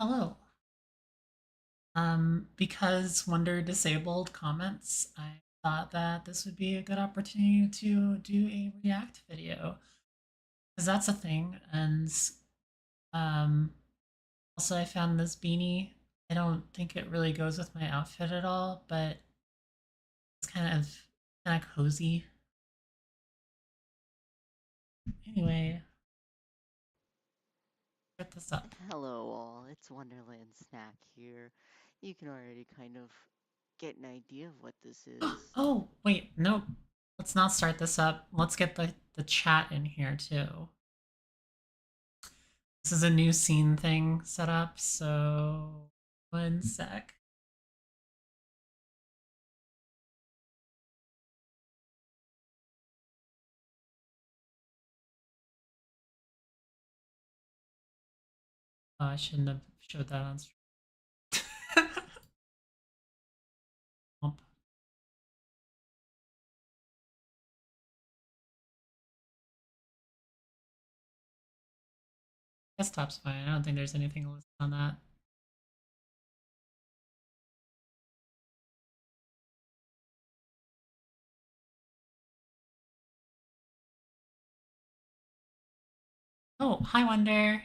Hello. Because Wonder disabled comments, I thought that this would be a good opportunity to do a React video. Because that's a thing. And um, also, I found this beanie. I don't think it really goes with my outfit at all, but it's kind of cozy. Anyway, get this up. Hello all, it's Wonderland Snack here. You can already kind of get an idea of what this is. Oh, wait, nope. Let's not start this up. Let's get the chat in here too. This is a new scene thing set up, so one sec. Oh, I shouldn't have showed that on stream. Nope. Desktop's fine. I don't think there's anything listed on that. Oh, hi, Wonder.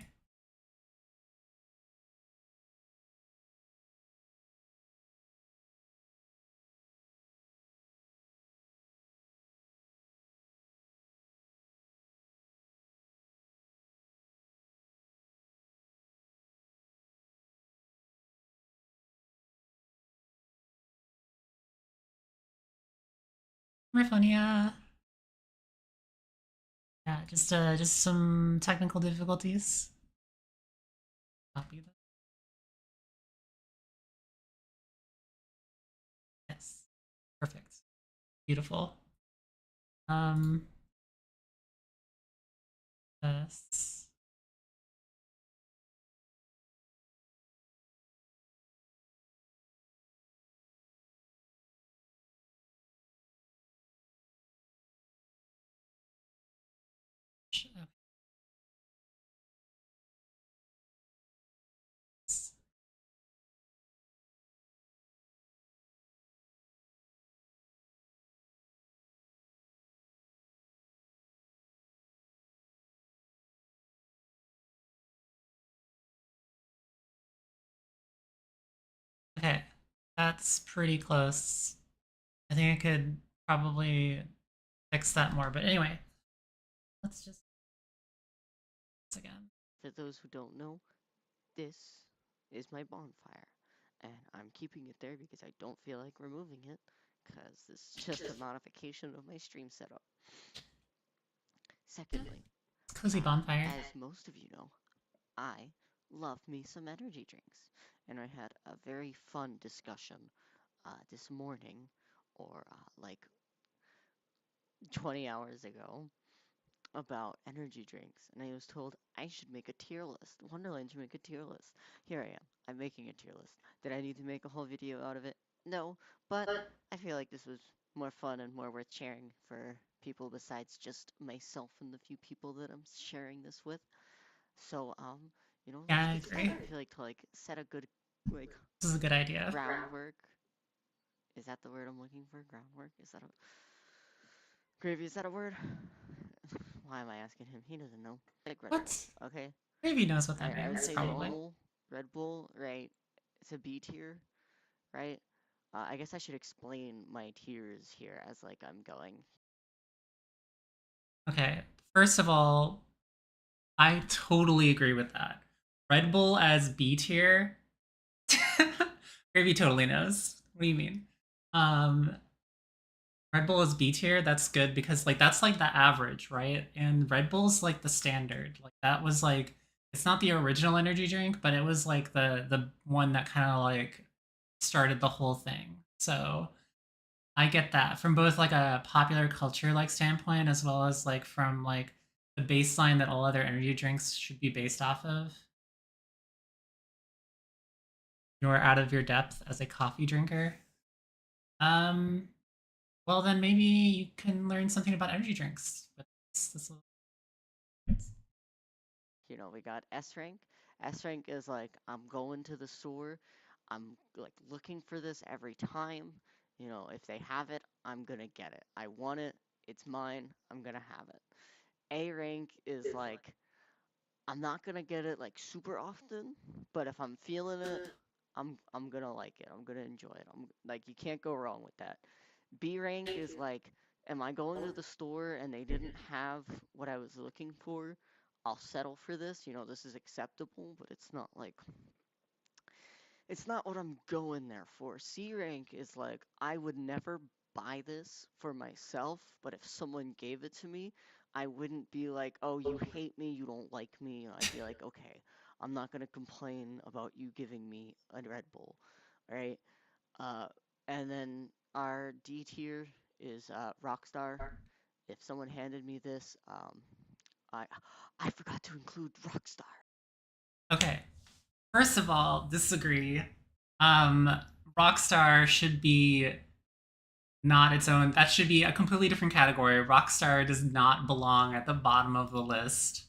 Rifonia. Yeah, just some technical difficulties. Copy that. Yes. Perfect. Beautiful. Um, yes. Okay, that's pretty close. I think I could probably fix that more, but anyway, let's just once again. For those who don't know, this is my bonfire, and I'm keeping it there because I don't feel like removing it, because this is just a modification of my stream setup. Secondly, It's cozy bonfire. as most of you know, I love me some energy drinks, and I had a very fun discussion this morning, or like 20 hours ago, about energy drinks, and I was told I should make a tier list. Wonderland should make a tier list. Here I am. I'm making a tier list. Did I need to make a whole video out of it? No, but I feel like this was more fun and more worth sharing for people besides just myself and the few people that I'm sharing this with. So, let's Yeah, I get agree. started. I feel like to set a good like This is a good idea. groundwork. Is that the word I'm looking for? Groundwork? Is that a gravy? Is that a word? Why am I asking him? He doesn't know. Like Red Bull, What? okay? Maybe he knows what that I would means, say Red probably. Bull, Red Bull, right? It's a B tier, right? I guess I should explain my tiers here as I'm going. Okay, first of all, I totally agree with that. Red Bull as B tier. Gravy totally knows. What do you mean? Um, Red Bull is B tier. That's good because that's like the average, right? And Red Bull's like the standard. Like that was like it's not the original energy drink, but it was like the one that kind of like started the whole thing. So I get that from both like a popular culture like standpoint as well as like from like the baseline that all other energy drinks should be based off of. You're out of your depth as a coffee drinker. Um, well then maybe you can learn something about energy drinks. But this We got S rank. S rank is like I'm going to the store, I'm like looking for this every time. You know, if they have it, I'm gonna get it. I want it, it's mine, I'm gonna have it. A rank is like I'm not gonna get it like super often, but if I'm feeling it, I'm gonna like it. I'm gonna enjoy it. I'm like you can't go wrong with that. B rank is like, am I going to the store and they didn't have what I was looking for? I'll settle for this. You know, this is acceptable, but it's not what I'm going there for. C rank is like, I would never buy this for myself, but if someone gave it to me, I wouldn't be like, oh, you hate me, you don't like me. I'd be like, okay, I'm not gonna complain about you giving me a Red Bull, right? Uh, and then our D tier is Rockstar. If someone handed me this, I I forgot to include Rockstar. Okay, first of all, disagree. Um, Rockstar should be not its own. That should be a completely different category. Rockstar does not belong at the bottom of the list.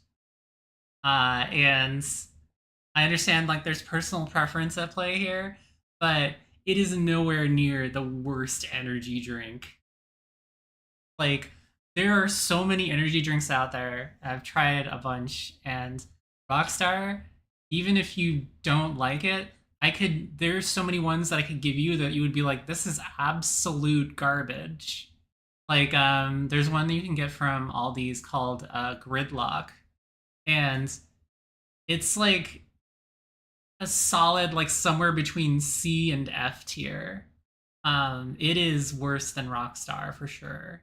And I understand like there's personal preference at play here, but it is nowhere near the worst energy drink. Like there are so many energy drinks out there. I've tried a bunch, and Rockstar, even if you don't like it, I could. There's so many ones that I could give you that you would be like, this is absolute garbage. Like there's one that you can get from Aldi's called Gridlock, and it's like a solid like somewhere between C and F tier. It is worse than Rockstar for sure.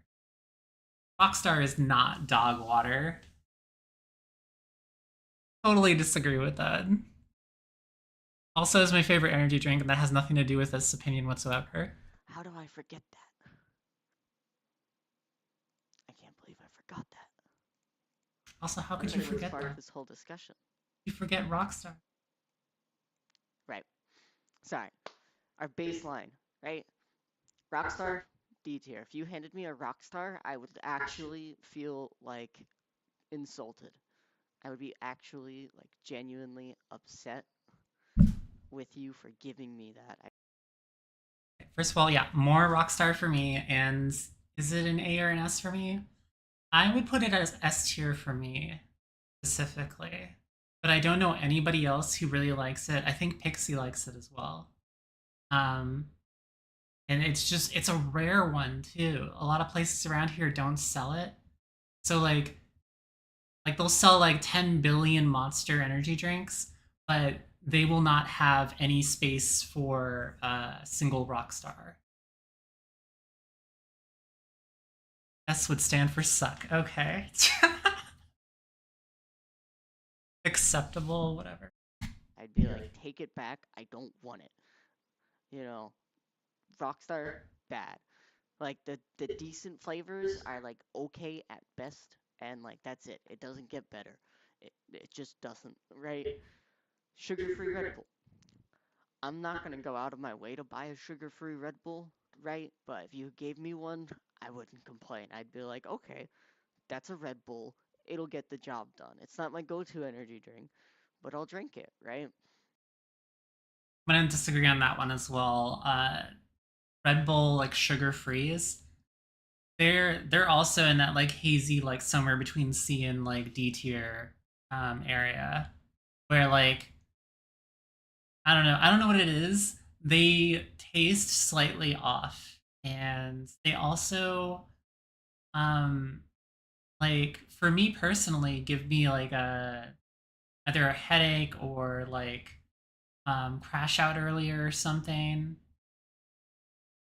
Rockstar is not dog water. Totally disagree with that. Also, is my favorite energy drink, and that has nothing to do with this opinion whatsoever. How do I forget that? I can't believe I forgot that. Also, how That could you could have forget sparked that? this whole discussion. You forget Rockstar. Right. Sorry. Our baseline, right? Rockstar, D tier. If you handed me a Rockstar, I would actually feel like insulted. I would be actually like genuinely upset with you for giving me that. First of all, yeah, more Rockstar for me, and is it an A or an S for me? I would put it as S tier for me specifically, but I don't know anybody else who really likes it. I think Pixie likes it as well. Um, and it's a rare one too. A lot of places around here don't sell it, so like they'll sell like 10 billion Monster energy drinks, but they will not have any space for a single Rockstar. S would stand for suck. Okay. Acceptable, whatever. I'd be like, take it back. I don't want it. You know, Rockstar, bad. Like the decent flavors are like okay at best, and like that's it. It doesn't get better. It just doesn't, right? Sugar-free Red Bull. I'm not gonna go out of my way to buy a sugar-free Red Bull, right? But if you gave me one, I wouldn't complain. I'd be like, okay, that's a Red Bull. It'll get the job done. It's not my go-to energy drink, but I'll drink it, right? I'm gonna disagree on that one as well. Red Bull like sugar freeze. They're also in that like hazy like somewhere between C and like D tier area where like I don't know what it is. They taste slightly off, and they also um like for me personally give me like a either a headache or like crash out earlier or something.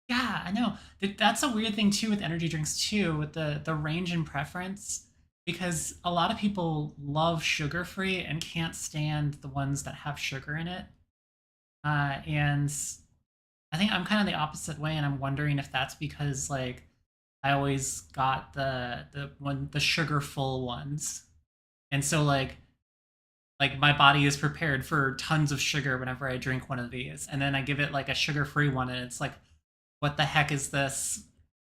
Yeah, I know. That's a weird thing too with energy drinks too, with the range and preference, because a lot of people love sugar free and can't stand the ones that have sugar in it. And I think I'm kind of the opposite way, and I'm wondering if that's because like I always got the sugar full ones, and so like my body is prepared for tons of sugar whenever I drink one of these, and then I give it like a sugar free one, and it's like, what the heck is this?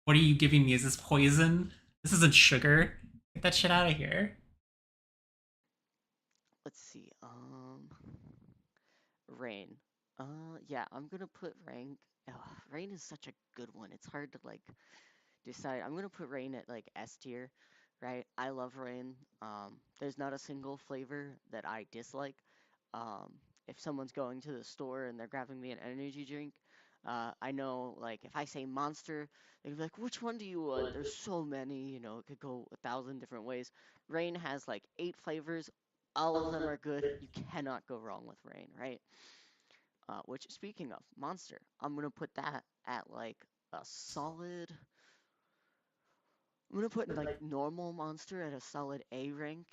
What are you giving me? Is this poison? This isn't sugar. Get that shit out of here. Let's see. Rain. Yeah, I'm gonna put Rain. Ugh, Rain is such a good one. It's hard to like decide. I'm gonna put Rain at like S tier, right? I love Rain. There's not a single flavor that I dislike. Um, if someone's going to the store and they're grabbing me an energy drink, I know like if I say Monster, they're like, "Which one do you want?" There's so many, it could go 1,000 different ways. Rain has like 8 flavors. All of them are good. You cannot go wrong with Rain, right? Which, speaking of Monster, I'm gonna put that at like a solid. I'm gonna put like normal Monster at a solid A rank.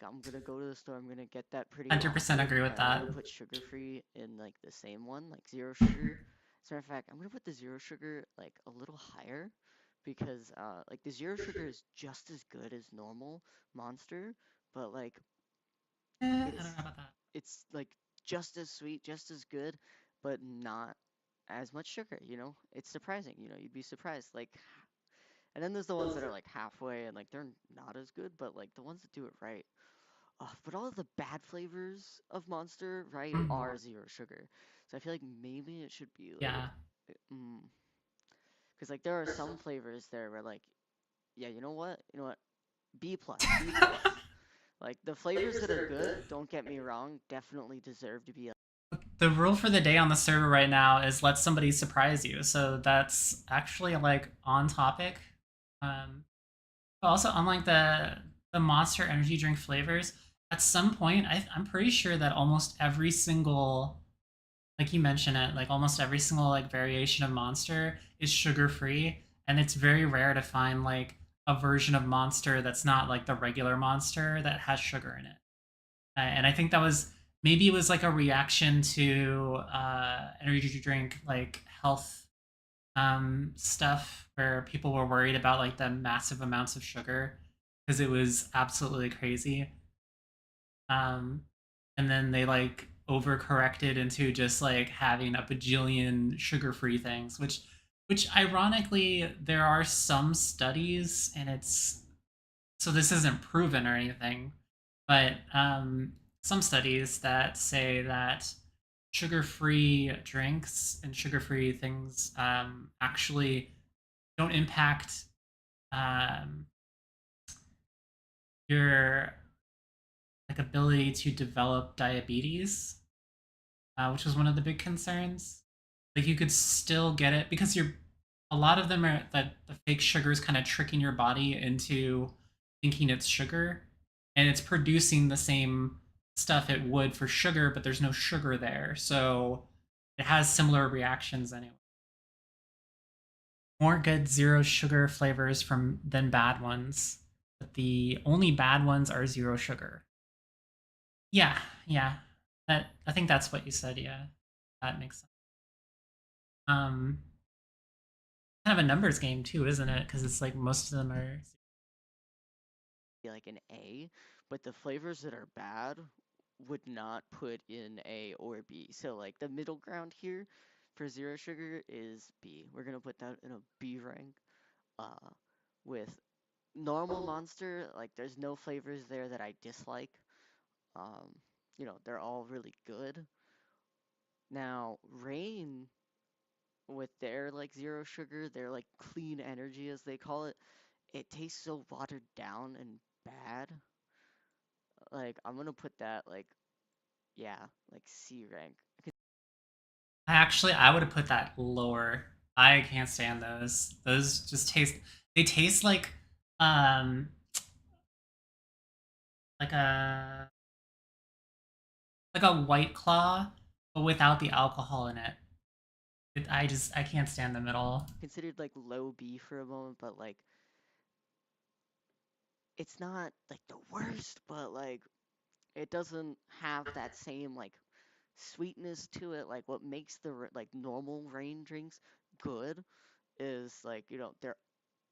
I'm gonna go to the store. I'm gonna get that pretty 100% often, agree with and I'm that. gonna put sugar free in like the same one, like zero sugar. As a matter of fact, I'm gonna put the zero sugar like a little higher because like the zero sugar is just as good as normal Monster, but like I don't it's know about that. it's like just as sweet, just as good, but not as much sugar, It's surprising, you'd be surprised. Like, and then there's the ones that are like halfway and like they're not as good, but like the ones that do it right. But all of the bad flavors of Monster, right, Mm, are zero sugar. So I feel like maybe it should be like, yeah. because like there are some flavors there where like, yeah, you know what, B plus, B plus. Like the flavors that are good, don't get me wrong, definitely deserve to be. The rule for the day on the server right now is let somebody surprise you. So that's actually like on topic. Um, Also, unlike the Monster energy drink flavors, at some point, I'm pretty sure that almost every single, like you mentioned it, like almost every single like variation of Monster is sugar free, and it's very rare to find like a version of Monster that's not like the regular Monster that has sugar in it. And I think that was maybe it was like a reaction to energy drink like health stuff where people were worried about like the massive amounts of sugar because it was absolutely crazy. Um, and then they like overcorrected into just like having a bajillion sugar-free things, which ironically there are some studies, and it's so this isn't proven or anything, but some studies that say that sugar-free drinks and sugar-free things actually don't impact um, your like ability to develop diabetes, which was one of the big concerns. Like you could still get it because you're a lot of them are that the fake sugar is kind of tricking your body into thinking it's sugar, and it's producing the same stuff it would for sugar, but there's no sugar there, so it has similar reactions anyway. More good zero sugar flavors from than bad ones, but the only bad ones are zero sugar. Yeah, yeah. That I think that's what you said. Yeah, that makes sense. Um, Kind of a numbers game too, isn't it? Because it's like most of them are. Like an A, but the flavors that are bad would not put in A or B. So like the middle ground here for zero sugar is B. We're gonna put that in a B rank. Uh, with normal Monster, like there's no flavors there that I dislike. Um, they're all really good. Now, Rain with their like zero sugar, their like clean energy as they call it, it tastes so watered down and bad. Like I'm gonna put that like yeah, like C rank. Actually, I would have put that lower. I can't stand those. Those just taste. They taste um like a white claw, but without the alcohol in it. I can't stand them at all. Considered like low B for a moment, but like it's not like the worst, but like it doesn't have that same like sweetness to it. Like what makes the like normal rain drinks good is like they're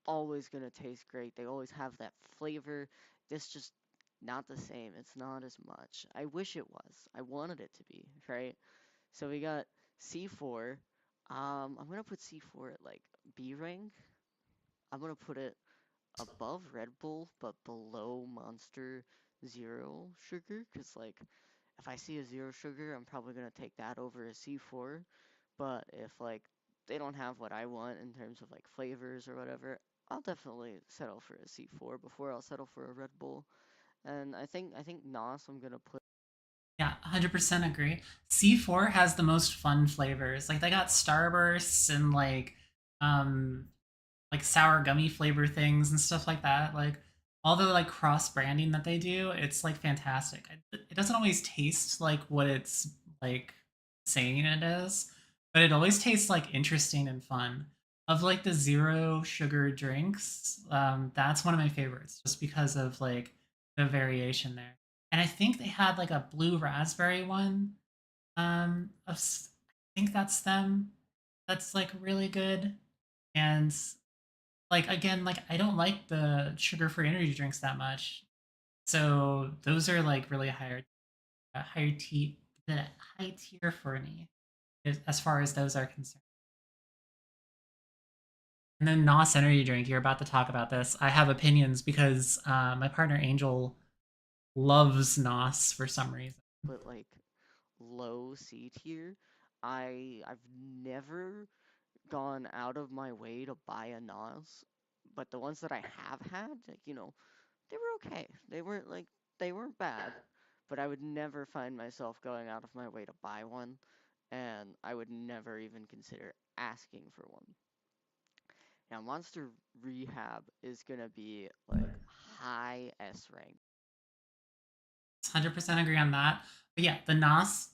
always gonna taste great. They always have that flavor. This just not the same. It's not as much. I wish it was. I wanted it to be, right? So we got C4. I'm gonna put C4 at like B rank. I'm gonna put it above Red Bull, but below Monster zero sugar, because like if I see a zero sugar, I'm probably gonna take that over a C4. But if like they don't have what I want in terms of like flavors or whatever, I'll definitely settle for a C4 before I'll settle for a Red Bull. And I think NOS I'm gonna put. Yeah, 100% agree. C4 has the most fun flavors. Like they got Starbursts and like sour gummy flavor things and stuff like that. Like all the like cross branding that they do, it's like fantastic. It doesn't always taste like what it's like saying it is, but it always tastes like interesting and fun. Of like the zero sugar drinks, that's one of my favorites, just because of like the variation there. And I think they had like a blue raspberry one. I think that's them. That's like really good. And like again, like I don't like the sugar-free energy drinks that much. So those are like really higher t the high tier for me as far as those are concerned. And then NOS energy drink, you're about to talk about this. I have opinions because my partner Angel loves NOS for some reason. Put like low C tier. I've never gone out of my way to buy a NOS, but the ones that I have had, like, they were okay. They weren't bad, but I would never find myself going out of my way to buy one, and I would never even consider asking for one. Now, Monster Rehab is gonna be like high S rank. 100% agree on that. But yeah, the NOS,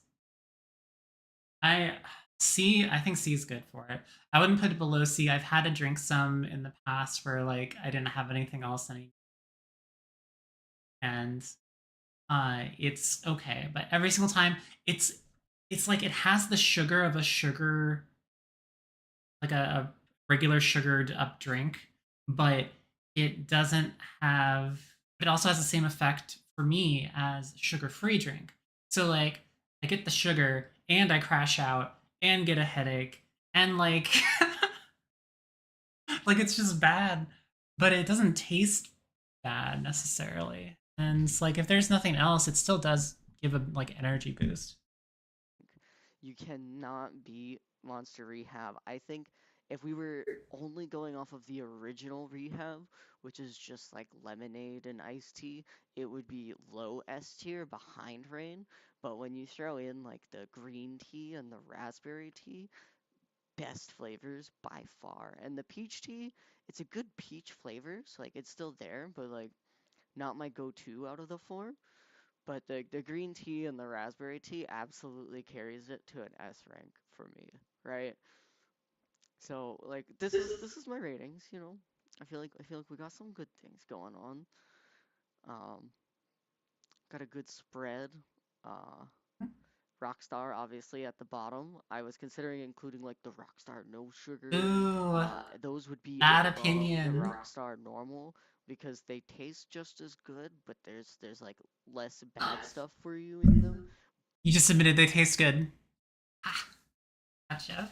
I I think C is good for it. I wouldn't put it below C. I've had to drink some in the past where like I didn't have anything else anymore, and it's okay. But every single time, it's it's like it has the sugar of a sugar, like a regular sugared up drink, but it doesn't have. It also has the same effect for me as sugar free drink. So like I get the sugar and I crash out and get a headache and like like it's just bad, but it doesn't taste bad necessarily. And it's like if there's nothing else, it still does give a like energy boost. You cannot beat Monster Rehab. I think if we were only going off of the original Rehab, which is just like lemonade and iced tea, it would be low S tier behind Rain. But when you throw in like the green tea and the raspberry tea, best flavors by far. And the peach tea, it's a good peach flavor, so like it's still there, but like not my go-to out of the four. But the green tea and the raspberry tea absolutely carries it to an S rank for me, right? So like this is my ratings. I feel like we got some good things going on. Um, got a good spread. Uh, Rockstar obviously at the bottom. I was considering including like the Rockstar no sugar. Ooh, Those would be that above the opinion. Rockstar normal because they taste just as good, but there's like less bad stuff for you in them. You just admitted they taste good. Ah, gotcha.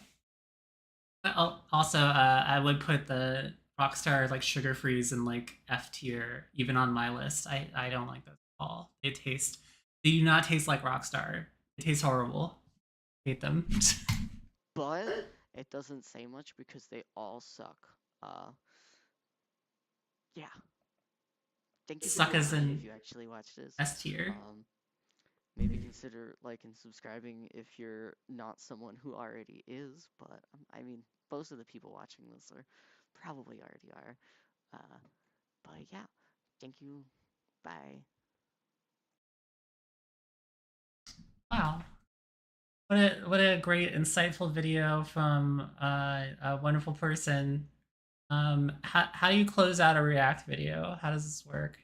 But also, I would put the Rockstar like sugar freeze in like F tier, even on my list. I don't like those at all. They do not taste like Rockstar. They taste horrible. Hate them. But it doesn't say much because they all suck. Uh, yeah. Thank you for Suck your as time if in you actually watch this. S tier. Um, maybe consider like and subscribing if you're not someone who already is. But I mean, most of the people watching this are probably already are. Uh, but yeah, thank you. Bye. Wow. What a great insightful video from a wonderful person. How do you close out a React video? How does this work?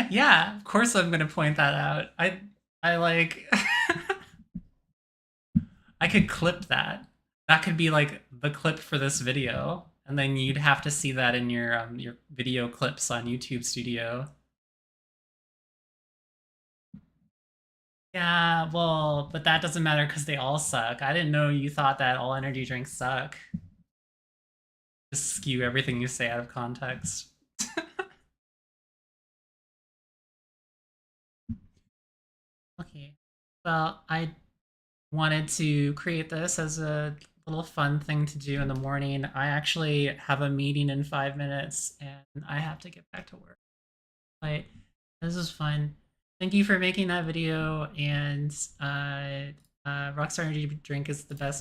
Yeah, of course I'm gonna point that out. I like I could clip that. That could be like the clip for this video, and then you'd have to see that in your video clips on YouTube Studio. Yeah, well, but that doesn't matter because they all suck. I didn't know you thought that all energy drinks suck. Just skew everything you say out of context. Well, I wanted to create this as a little fun thing to do in the morning. I actually have a meeting in 5 minutes and I have to get back to work. But this is fun. Thank you for making that video. And Rockstar Energy Drink is the best